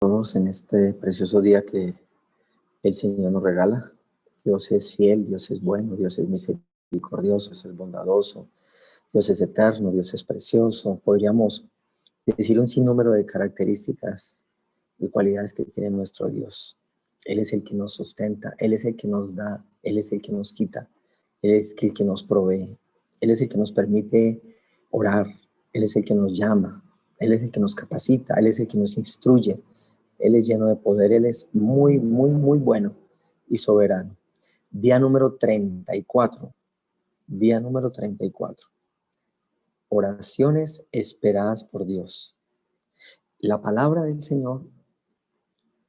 todos en este precioso día que el Señor nos regala. Dios es fiel, Dios es bueno, Dios es misericordioso, Dios es bondadoso, Dios es eterno, Dios es precioso. Podríamos decir un sinnúmero de características y cualidades que tiene nuestro Dios. Él es el que nos sustenta, Él es el que nos da, Él es el que nos quita, Él es el que nos provee, Él es el que nos permite orar, Él es el que nos llama, Él es el que nos capacita, Él es el que nos instruye. Él es lleno de poder, Él es muy, muy, muy bueno y soberano. Día número 34. Día número 34. Oraciones esperadas por Dios. La palabra del Señor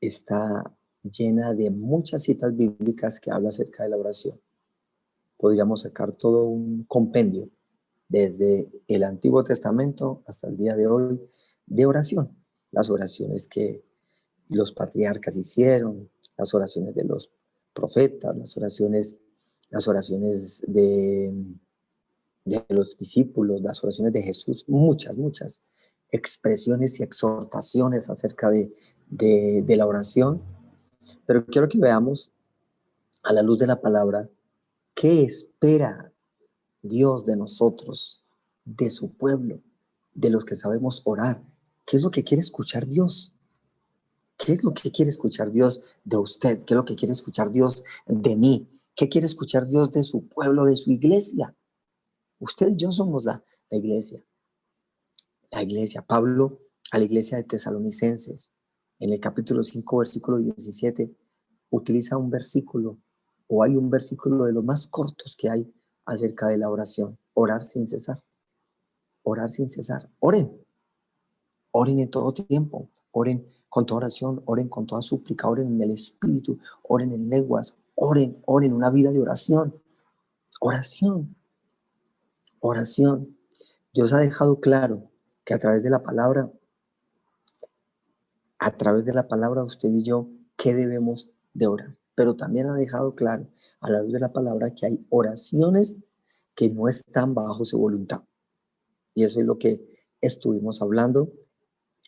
está llena de muchas citas bíblicas que habla acerca de la oración. Podríamos sacar todo un compendio desde el Antiguo Testamento hasta el día de hoy de oración. Las oraciones que los patriarcas hicieron, las oraciones de los profetas, las oraciones de los discípulos, las oraciones de Jesús, muchas, muchas expresiones y exhortaciones acerca de la oración. Pero quiero que veamos a la luz de la palabra qué espera Dios de nosotros, de su pueblo, de los que sabemos orar. ¿Qué es lo que quiere escuchar Dios? ¿Qué es lo que quiere escuchar Dios de usted? ¿Qué es lo que quiere escuchar Dios de mí? ¿Qué quiere escuchar Dios de su pueblo, de su iglesia? Usted y yo somos la iglesia. La iglesia. Pablo a la iglesia de Tesalonicenses, en el capítulo 5, versículo 17, utiliza un versículo, o hay un versículo de los más cortos que hay acerca de la oración. Orar sin cesar. Orar sin cesar. Oren. Oren en todo tiempo. Oren con toda oración, oren con toda súplica, oren en el Espíritu, oren en lenguas, oren una vida de oración. Oración, oración. Dios ha dejado claro que a través de la palabra usted y yo, ¿qué debemos de orar? Pero también ha dejado claro a la luz de la palabra que hay oraciones que no están bajo su voluntad. Y eso es lo que estuvimos hablando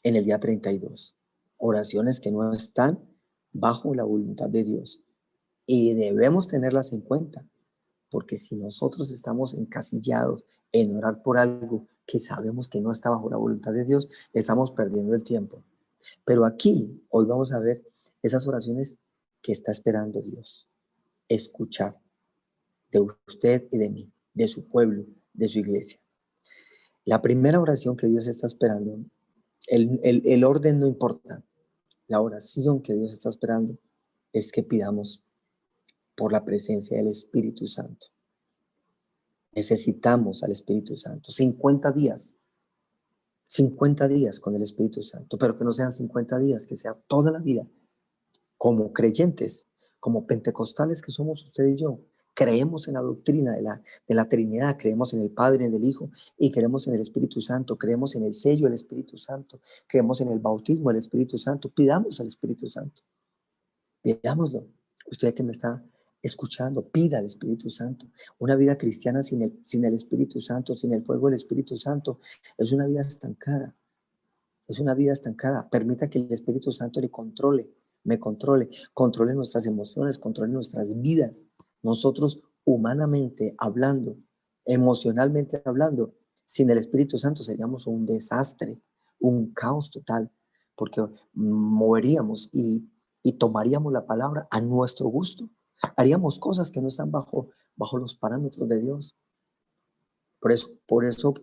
en el día 32. Oraciones que no están bajo la voluntad de Dios. Y debemos tenerlas en cuenta, porque si nosotros estamos encasillados en orar por algo que sabemos que no está bajo la voluntad de Dios, estamos perdiendo el tiempo. Pero aquí, hoy vamos a ver esas oraciones que está esperando Dios. Escuchar de usted y de mí, de su pueblo, de su iglesia. La primera oración que Dios está esperando, el orden no importa. La oración que Dios está esperando es que pidamos por la presencia del Espíritu Santo. Necesitamos al Espíritu Santo. 50 días con el Espíritu Santo, pero que no sean 50 días, que sea toda la vida. Como creyentes, como pentecostales que somos usted y yo, creemos en la doctrina de la Trinidad, creemos en el Padre, en el Hijo, y creemos en el Espíritu Santo, creemos en el sello del Espíritu Santo, creemos en el bautismo del Espíritu Santo. Pidamos al Espíritu Santo. Pidámoslo. Usted que me está escuchando, pida al Espíritu Santo. Una vida cristiana sin el Espíritu Santo, sin el fuego del Espíritu Santo, es una vida estancada. Es una vida estancada. Permita que el Espíritu Santo le controle, me controle nuestras emociones, controle nuestras vidas. Nosotros, humanamente hablando, emocionalmente hablando, sin el Espíritu Santo seríamos un desastre, un caos total, porque moveríamos y tomaríamos la palabra a nuestro gusto. Haríamos cosas que no están bajo los parámetros de Dios. Por eso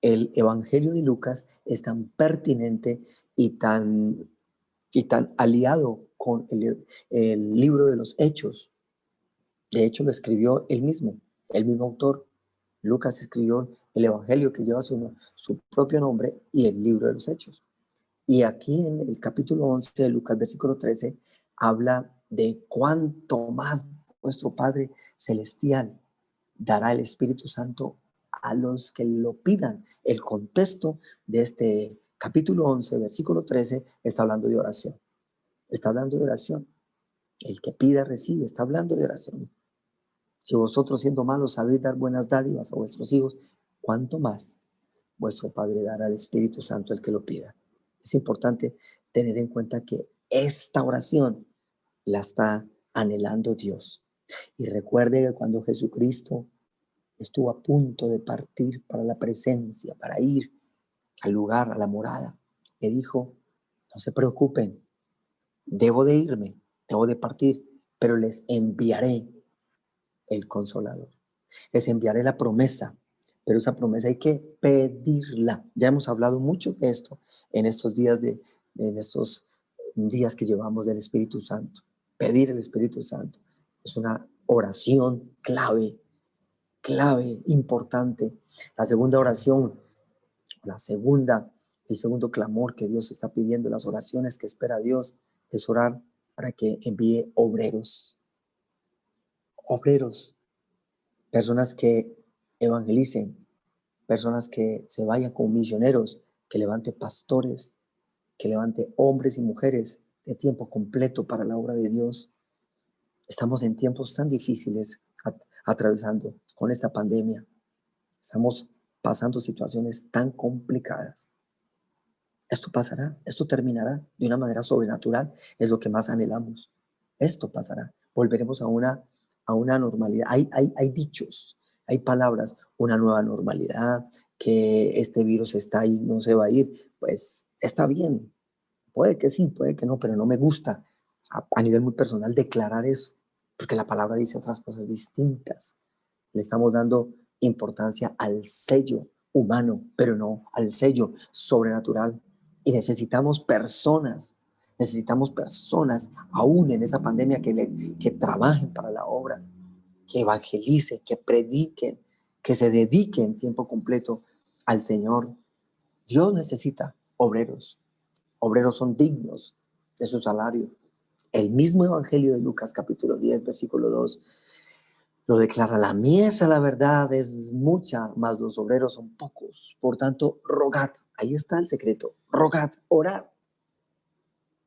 el Evangelio de Lucas es tan pertinente y tan aliado con el libro de los Hechos. De hecho, lo escribió el mismo autor. Lucas escribió el Evangelio que lleva su propio nombre y el libro de los Hechos. Y aquí en el capítulo 11 de Lucas, versículo 13, habla de cuánto más vuestro Padre Celestial dará el Espíritu Santo a los que lo pidan. El contexto de este capítulo 11, versículo 13, está hablando de oración. Está hablando de oración. El que pida, recibe. Está hablando de oración. Si vosotros siendo malos sabéis dar buenas dádivas a vuestros hijos, ¿cuánto más vuestro Padre dará al Espíritu Santo el que lo pida? Es importante tener en cuenta que esta oración la está anhelando Dios. Y recuerde que cuando Jesucristo estuvo a punto de partir para la presencia, para ir al lugar, a la morada, le dijo, no se preocupen, debo de irme, debo de partir, pero les enviaré el Consolador. Les enviaré la promesa, pero esa promesa hay que pedirla. Ya hemos hablado mucho de esto en estos días que llevamos del Espíritu Santo. Pedir el Espíritu Santo es una oración clave, importante. La segunda oración, el segundo clamor que Dios está pidiendo, las oraciones que espera Dios, es orar para que envíe obreros, personas que evangelicen, personas que se vayan como misioneros, que levante pastores, que levante hombres y mujeres de tiempo completo para la obra de Dios. Estamos en tiempos tan difíciles atravesando con esta pandemia. Estamos pasando situaciones tan complicadas. Esto pasará, esto terminará de una manera sobrenatural, es lo que más anhelamos. Esto pasará, volveremos a una normalidad. Hay dichos, hay palabras, una nueva normalidad, que este virus está ahí, no se va a ir. Pues está bien, puede que sí, puede que no, pero no me gusta a nivel muy personal declarar eso, porque la palabra dice otras cosas distintas. Le estamos dando importancia al sello humano, pero no al sello sobrenatural. Y necesitamos personas aún en esa pandemia que trabajen para la obra, que evangelicen, que prediquen, que se dediquen tiempo completo al Señor. Dios necesita obreros. Obreros son dignos de su salario. El mismo Evangelio de Lucas capítulo 10, versículo 2 lo declara: la mies, la verdad, es mucha, mas los obreros son pocos. Por tanto, rogad. Ahí está el secreto. Rogad, orar.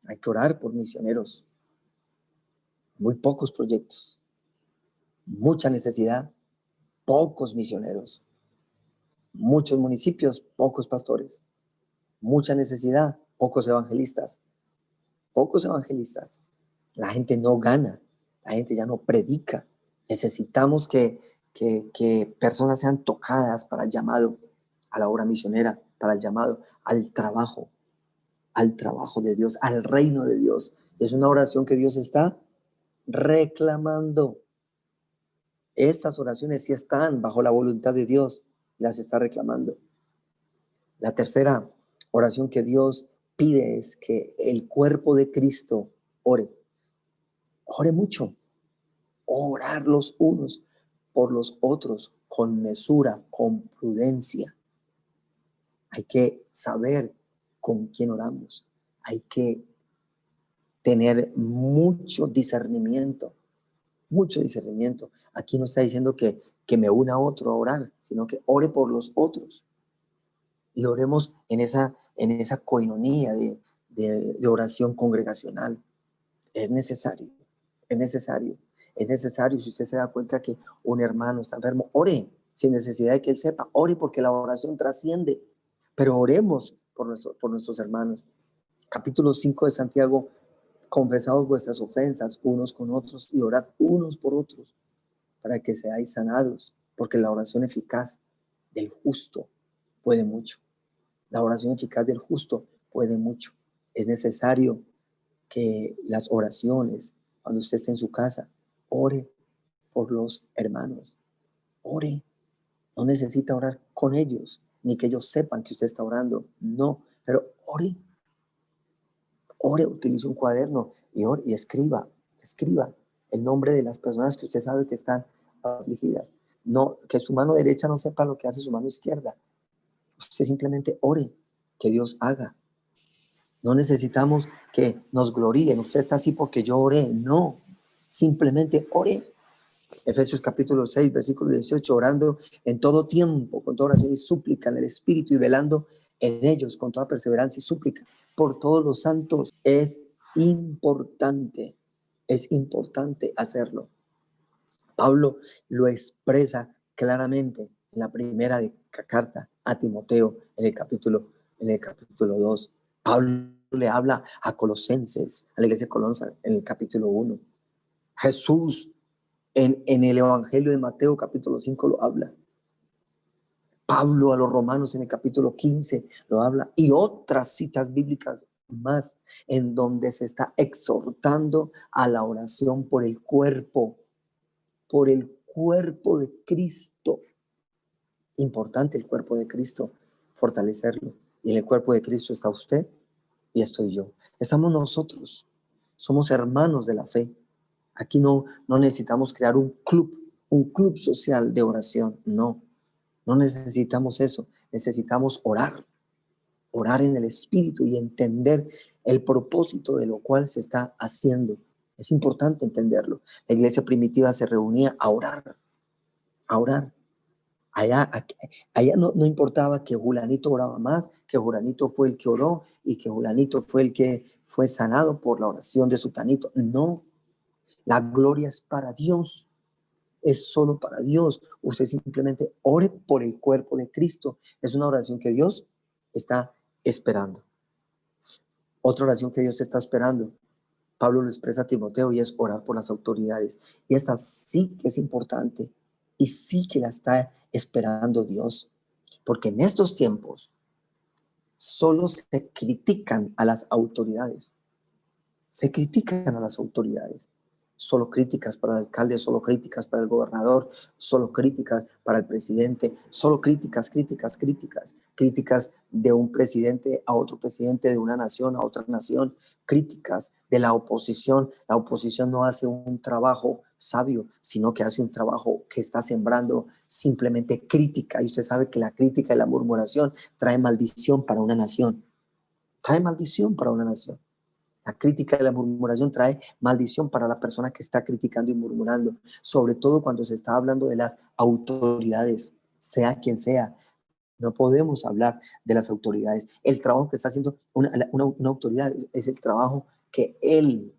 Hay que orar por misioneros. Muy pocos proyectos. Mucha necesidad. Pocos misioneros. Muchos municipios, pocos pastores. Mucha necesidad, pocos evangelistas. Pocos evangelistas. La gente no gana. La gente ya no predica. Necesitamos que personas sean tocadas para el llamado a la obra misionera, para el llamado al trabajo de Dios, al reino de Dios. Es una oración que Dios está reclamando. Estas oraciones sí están bajo la voluntad de Dios, las está reclamando. La tercera oración que Dios pide es que el cuerpo de Cristo ore. Ore mucho. Orar los unos por los otros con mesura, con prudencia. Hay que saber con quién oramos. Hay que tener mucho discernimiento, mucho discernimiento. Aquí no está diciendo que me una a otro a orar, sino que ore por los otros. Y oremos en esa coinonía de oración congregacional. Es necesario, es necesario, es necesario. Si usted se da cuenta que un hermano está enfermo, ore, sin necesidad de que él sepa, ore porque la oración trasciende, pero oremos por nuestros hermanos. Capítulo 5 de Santiago: confesaos vuestras ofensas unos con otros y orad unos por otros para que seáis sanados, porque la oración eficaz del justo puede mucho. La oración eficaz del justo puede mucho. Es necesario que las oraciones, cuando usted esté en su casa, ore por los hermanos. Ore. No necesita orar con ellos, ni que ellos sepan que usted está orando. No, pero ore. Ore, utilice un cuaderno y ore y escriba el nombre de las personas que usted sabe que están afligidas. No, que su mano derecha no sepa lo que hace su mano izquierda. Usted simplemente ore, que Dios haga. No necesitamos que nos gloríen. Usted está así porque yo oré. No, simplemente ore. Efesios capítulo 6, versículo 18, orando en todo tiempo, con toda oración y súplica en el Espíritu y velando en ellos con toda perseverancia y súplica por todos los santos. Es importante hacerlo. Pablo lo expresa claramente en la primera carta a Timoteo en el capítulo 2. Pablo le habla a Colosenses, a la iglesia de Colosas, en el capítulo 1. Jesús en el Evangelio de Mateo, capítulo 5, lo habla. Pablo a los romanos en el capítulo 15 lo habla. Y otras citas bíblicas más en donde se está exhortando a la oración por el cuerpo de Cristo. Importante el cuerpo de Cristo, fortalecerlo. Y en el cuerpo de Cristo está usted y estoy yo. Estamos nosotros. Somos hermanos de la fe. Aquí no necesitamos crear un club social de oración. No necesitamos eso. Necesitamos orar en el Espíritu y entender el propósito de lo cual se está haciendo. Es importante entenderlo. La iglesia primitiva se reunía a orar. Allá no importaba que Julanito oraba más, que Julanito fue el que oró y que Julanito fue el que fue sanado por la oración de Sutanito. No, la gloria es para Dios, es solo para Dios. Usted simplemente ore por el cuerpo de Cristo. Es una oración que Dios está esperando. Otra oración que Dios está esperando, Pablo lo expresa a Timoteo, y es orar por las autoridades. Y esta sí que es importante y sí que la está esperando Dios, porque en estos tiempos solo se critican a las autoridades. Se critican a las autoridades. Solo críticas para el alcalde, solo críticas para el gobernador, solo críticas para el presidente, solo críticas de un presidente a otro presidente, de una nación a otra nación, críticas de la oposición. La oposición no hace un trabajo sabio, sino que hace un trabajo que está sembrando simplemente crítica. Y usted sabe que la crítica y la murmuración trae maldición para una nación. Trae maldición para una nación. La crítica y la murmuración trae maldición para la persona que está criticando y murmurando, sobre todo cuando se está hablando de las autoridades, sea quien sea. No podemos hablar de las autoridades. El trabajo que está haciendo una autoridad es el trabajo que él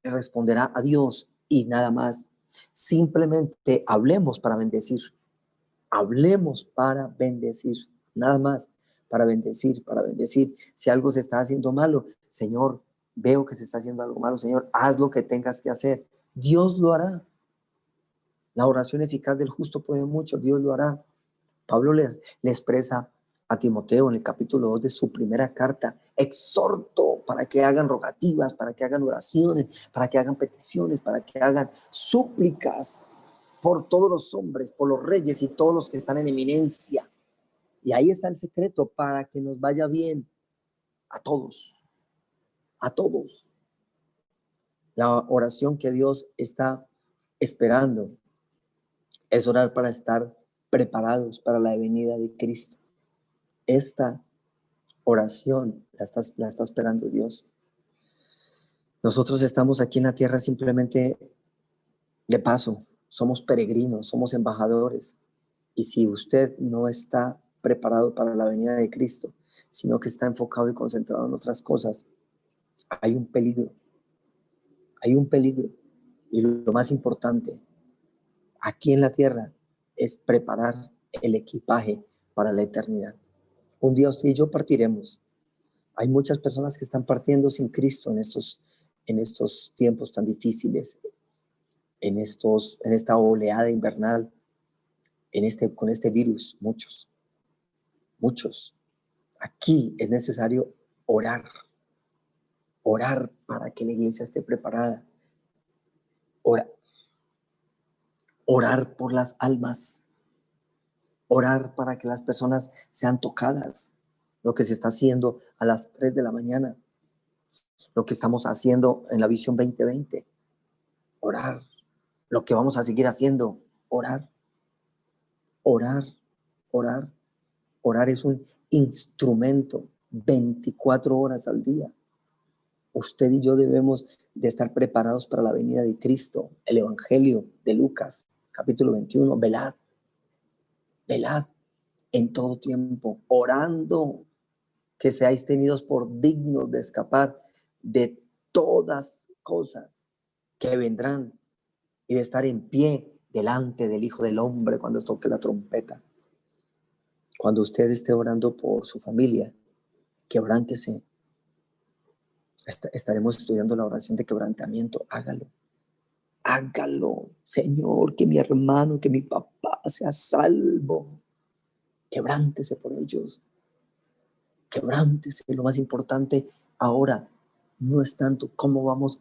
responderá a Dios y nada más. Simplemente hablemos para bendecir. Hablemos para bendecir, nada más, para bendecir, para bendecir. Si algo se está haciendo malo, Señor, veo que se está haciendo algo malo, Señor, haz lo que tengas que hacer. Dios lo hará. La oración eficaz del justo puede mucho, Dios lo hará. Pablo le expresa a Timoteo en el capítulo 2 de su primera carta, exhorto para que hagan rogativas, para que hagan oraciones, para que hagan peticiones, para que hagan súplicas por todos los hombres, por los reyes y todos los que están en eminencia. Y ahí está el secreto para que nos vaya bien a todos, a todos. La oración que Dios está esperando es orar para estar preparados para la venida de Cristo. Esta oración la está esperando Dios. Nosotros estamos aquí en la tierra simplemente de paso, somos peregrinos, somos embajadores. Y si usted no está preparado para la venida de Cristo, sino que está enfocado y concentrado en otras cosas, hay un peligro. Hay un peligro. Y lo más importante aquí en la tierra es preparar el equipaje para la eternidad. Un día usted y yo partiremos. Hay muchas personas que están partiendo sin Cristo en estos tiempos tan difíciles, en esta oleada invernal, con este virus, muchos. Aquí es necesario orar para que la iglesia esté preparada, orar por las almas, orar para que las personas sean tocadas, lo que se está haciendo a las 3 de la mañana, lo que estamos haciendo en la Visión 2020, orar, lo que vamos a seguir haciendo, orar, orar, orar. Orar es un instrumento 24 horas al día. Usted y yo debemos de estar preparados para la venida de Cristo. El Evangelio de Lucas, capítulo 21, velad en todo tiempo, orando que seáis tenidos por dignos de escapar de todas cosas que vendrán y de estar en pie delante del Hijo del Hombre cuando toque la trompeta. Cuando usted esté orando por su familia, quebrántese, Estaremos estudiando la oración de quebrantamiento. Hágalo. Hágalo, Señor, que mi hermano, que mi papá sea salvo. Quebrántese por ellos. Quebrántese. Lo más importante ahora no es tanto cómo vamos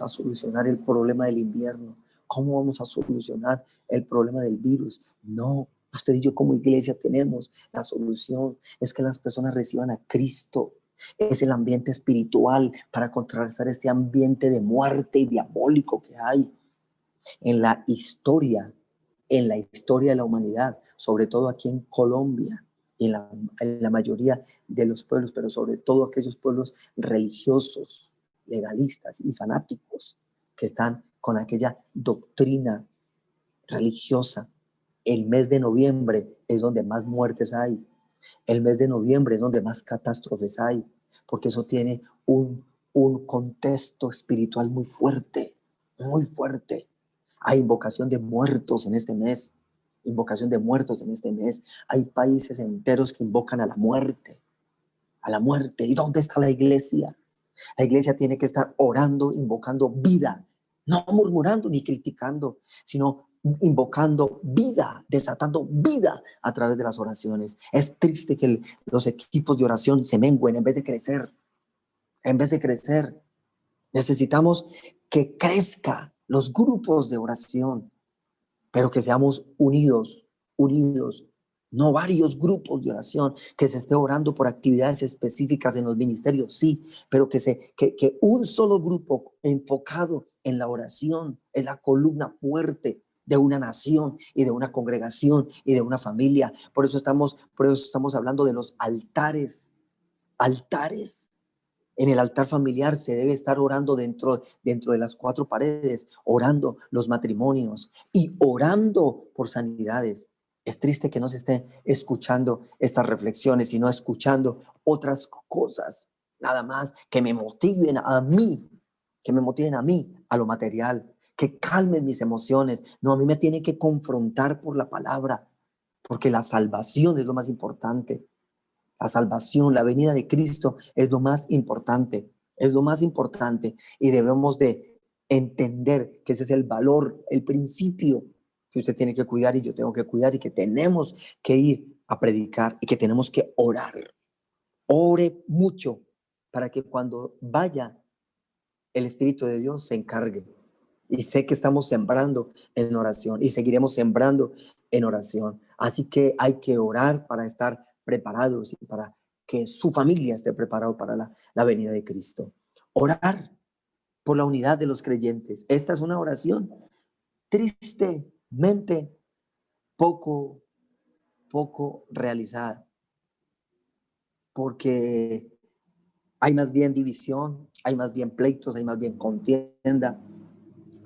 a solucionar el problema del invierno, cómo vamos a solucionar el problema del virus. No, usted y yo como iglesia tenemos la solución. Es que las personas reciban a Cristo. Es el ambiente espiritual para contrarrestar este ambiente de muerte y diabólico que hay en la historia, en la historia de la humanidad, sobre todo aquí en Colombia y en la mayoría de los pueblos, pero sobre todo aquellos pueblos religiosos, legalistas y fanáticos que están con aquella doctrina religiosa. El mes de noviembre es donde más muertes hay. El mes de noviembre es donde más catástrofes hay, porque eso tiene un contexto espiritual muy fuerte, muy fuerte. Hay invocación de muertos en este mes, invocación de muertos en este mes. Hay países enteros que invocan a la muerte, a la muerte. ¿Y dónde está la iglesia? La iglesia tiene que estar orando, invocando vida, no murmurando ni criticando, sino invocando vida, desatando vida a través de las oraciones. Es triste que los equipos de oración se mengüen en vez de crecer, en vez de crecer. Necesitamos que crezca los grupos de oración, pero que seamos unidos, unidos, no varios grupos de oración, que se esté orando por actividades específicas en los ministerios, sí, pero que un solo grupo enfocado en la oración es la columna fuerte de una nación y de una congregación y de una familia. Por eso estamos hablando de los altares, altares. En el altar familiar se debe estar orando dentro de las cuatro paredes, orando los matrimonios y orando por sanidades. Es triste que no se esté escuchando estas reflexiones, sino escuchando otras cosas, nada más que me motiven a mí, que me motiven a mí, a lo material, que calmen mis emociones. No, a mí me tiene que confrontar por la palabra, porque la salvación es lo más importante. La salvación, la venida de Cristo es lo más importante, es lo más importante y debemos de entender que ese es el valor, el principio que usted tiene que cuidar y yo tengo que cuidar y que tenemos que ir a predicar y que tenemos que orar. Ore mucho para que cuando vaya el Espíritu de Dios se encargue. Y sé que estamos sembrando en oración y seguiremos sembrando en oración. Así que hay que orar para estar preparados y para que su familia esté preparado para la venida de Cristo. Orar por la unidad de los creyentes. Esta es una oración tristemente poco, poco realizada, porque hay más bien división, hay más bien pleitos, hay más bien contienda,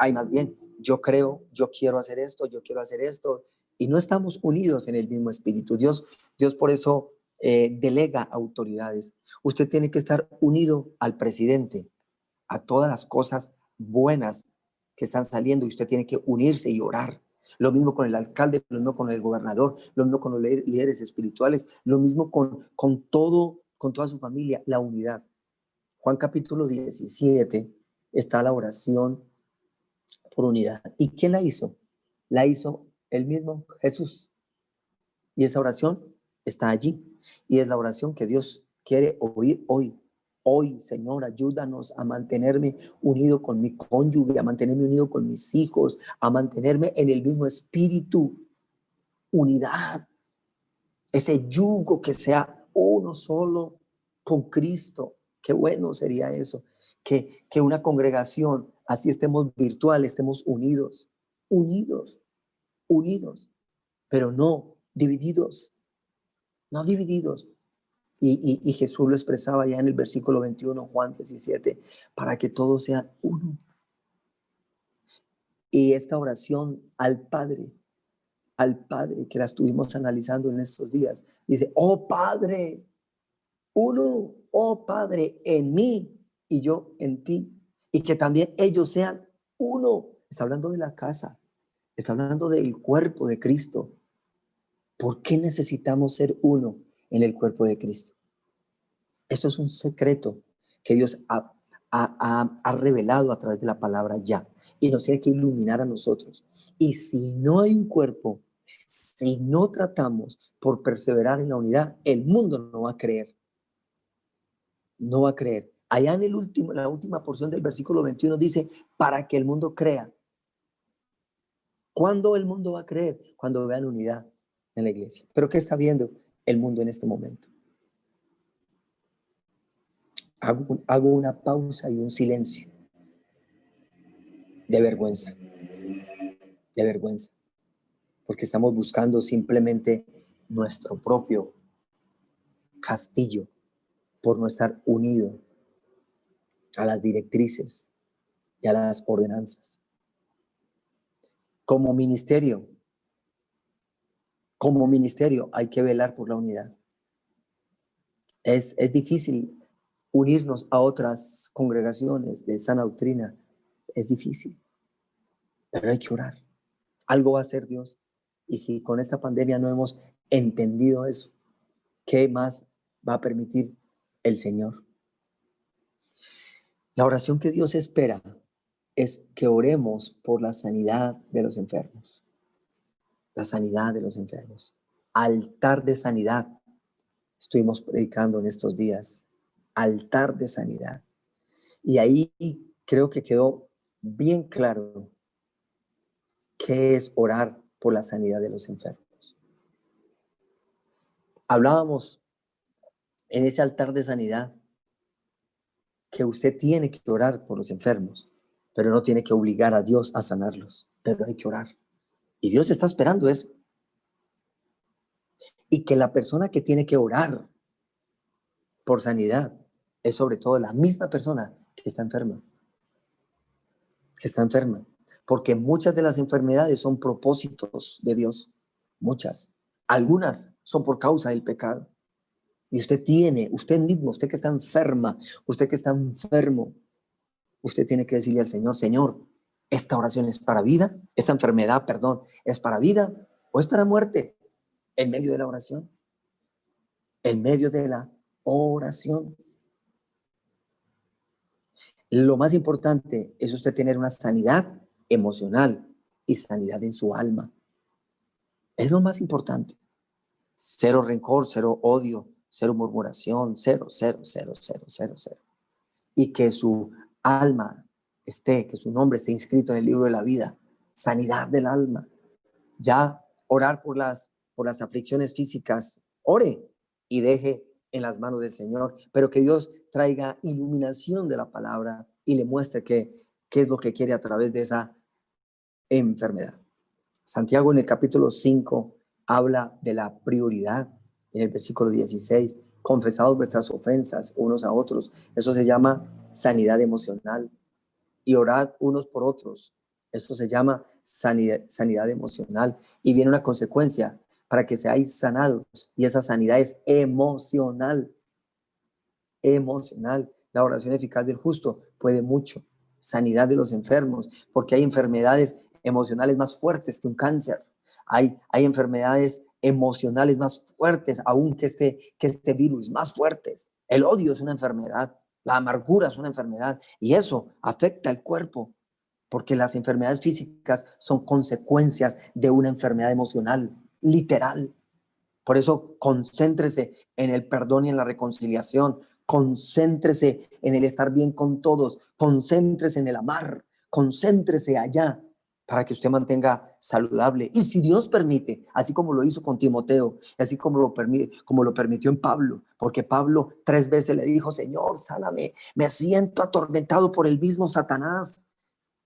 hay más bien, yo creo, yo quiero hacer esto, yo quiero hacer esto, y no estamos unidos en el mismo espíritu. Dios por eso delega autoridades. Usted tiene que estar unido al presidente, a todas las cosas buenas que están saliendo, y usted tiene que unirse y orar. Lo mismo con el alcalde, lo mismo con el gobernador, lo mismo con los líderes espirituales, lo mismo con toda su familia, la unidad. Juan capítulo 17 está la oración por unidad. ¿Y quién la hizo? La hizo el mismo Jesús. Y esa oración está allí. Y es la oración que Dios quiere oír hoy. Hoy, Señor, ayúdanos a mantenerme unido con mi cónyuge, a mantenerme unido con mis hijos, a mantenerme en el mismo espíritu. Unidad. Ese yugo que sea uno solo con Cristo. Qué bueno sería eso. Que una congregación, así estemos virtual, estemos unidos, unidos, unidos, pero no divididos, no divididos. Y Jesús lo expresaba ya en el versículo 21, Juan 17, para que todos sean uno. Y esta oración al Padre, que la estuvimos analizando en estos días, dice, oh Padre, uno, oh Padre, en mí y yo en ti, y que también ellos sean uno. Está hablando de la casa, está hablando del cuerpo de Cristo. ¿Por qué necesitamos ser uno en el cuerpo de Cristo? Esto es un secreto que Dios ha revelado a través de la palabra ya, y nos tiene que iluminar a nosotros. Y si no hay un cuerpo, si no tratamos por perseverar en la unidad, el mundo no va a creer, no va a creer. Allá en la última porción del versículo 21 dice, para que el mundo crea. ¿Cuándo el mundo va a creer? Cuando vean unidad en la iglesia. ¿Pero qué está viendo el mundo en este momento? Hago una pausa y un silencio de vergüenza, de vergüenza, porque estamos buscando simplemente nuestro propio castillo por no estar unido a las directrices y a las ordenanzas. Como ministerio, hay que velar por la unidad. Es difícil unirnos a otras congregaciones de sana doctrina, es difícil, pero hay que orar. Algo va a hacer Dios. Y si con esta pandemia no hemos entendido eso, ¿qué más va a permitir el Señor? La oración que Dios espera es que oremos por la sanidad de los enfermos. La sanidad de los enfermos. Altar de sanidad. Estuvimos predicando en estos días. Altar de sanidad. Y ahí creo que quedó bien claro qué es orar por la sanidad de los enfermos. Hablábamos en ese altar de sanidad que usted tiene que orar por los enfermos, pero no tiene que obligar a Dios a sanarlos, pero hay que orar. Y Dios está esperando eso. Y que la persona que tiene que orar por sanidad es sobre todo la misma persona que está enferma, porque muchas de las enfermedades son propósitos de Dios, muchas. Algunas son por causa del pecado. Y usted mismo, usted que está enferma, usted que está enfermo, usted tiene que decirle al Señor, Señor, esta oración es para vida, esta enfermedad, perdón, es para vida o es para muerte. En medio de la oración, en medio de la oración. Lo más importante es usted tener una sanidad emocional y sanidad en su alma. Es lo más importante. Cero rencor, cero odio, cero murmuración, cero, cero, cero, cero, cero, cero. Y que su alma que su nombre esté inscrito en el libro de la vida. Sanidad del alma. Ya orar por las aflicciones físicas, ore y deje en las manos del Señor, pero que Dios traiga iluminación de la palabra y le muestre qué es lo que quiere a través de esa enfermedad. Santiago en el capítulo 5 habla de la prioridad. En el versículo 16, confesaos vuestras ofensas unos a otros. Eso se llama sanidad emocional. Y orad unos por otros. Esto se llama sanidad emocional. Y viene una consecuencia para que seáis sanados. Y esa sanidad es emocional. Emocional. La oración eficaz del justo puede mucho. Sanidad de los enfermos, porque hay enfermedades emocionales más fuertes que un cáncer. Hay enfermedades emocionales más fuertes aún que este virus, más fuertes. El odio es una enfermedad. La amargura es una enfermedad y eso afecta al cuerpo, porque las enfermedades físicas son consecuencias de una enfermedad emocional, literal. Por eso, concéntrese en el perdón y en la reconciliación. Concéntrese en el estar bien con todos. Concéntrese en el amar. Concéntrese allá para que usted mantenga saludable. Y si Dios permite, así como lo hizo con Timoteo, así como lo permitió en Pablo, porque Pablo 3 veces le dijo, Señor, sáname, me siento atormentado por el mismo Satanás.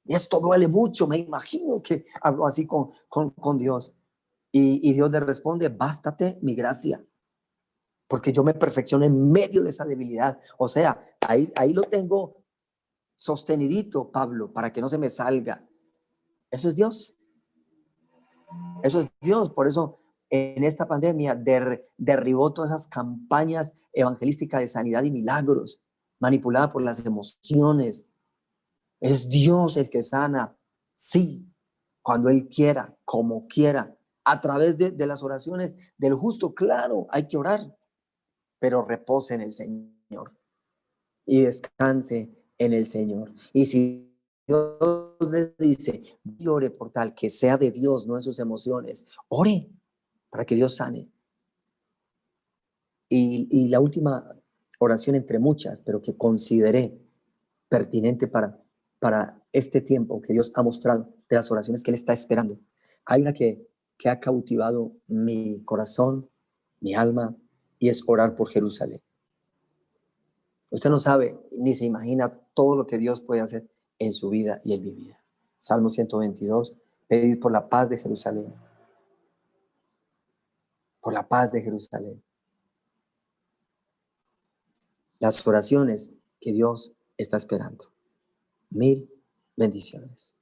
Y esto duele mucho, me imagino que habló así con Dios. Y Dios le responde, bástate mi gracia, porque yo me perfecciono en medio de esa debilidad. O sea, ahí lo tengo sostenidito, Pablo, para que no se me salga. Eso es Dios. Eso es Dios. Por eso en esta pandemia derribó todas esas campañas evangelísticas de sanidad y milagros, manipuladas por las emociones. Es Dios el que sana, sí, cuando Él quiera, como quiera, a través de las oraciones del justo. Claro, hay que orar, pero repose en el Señor. y descanse en el Señor. Y si Dios le dice, ore por tal, que sea de Dios, no en sus emociones, ore para que Dios sane. Y la última oración entre muchas, pero que consideré pertinente para este tiempo que Dios ha mostrado, de las oraciones que Él está esperando. Hay una que ha cautivado mi corazón, mi alma, y es orar por Jerusalén. Usted no sabe ni se imagina todo lo que Dios puede hacer en su vida y en mi vida. Salmo 122, pedir por la paz de Jerusalén, por la paz de Jerusalén. Las oraciones que Dios está esperando. Mil bendiciones.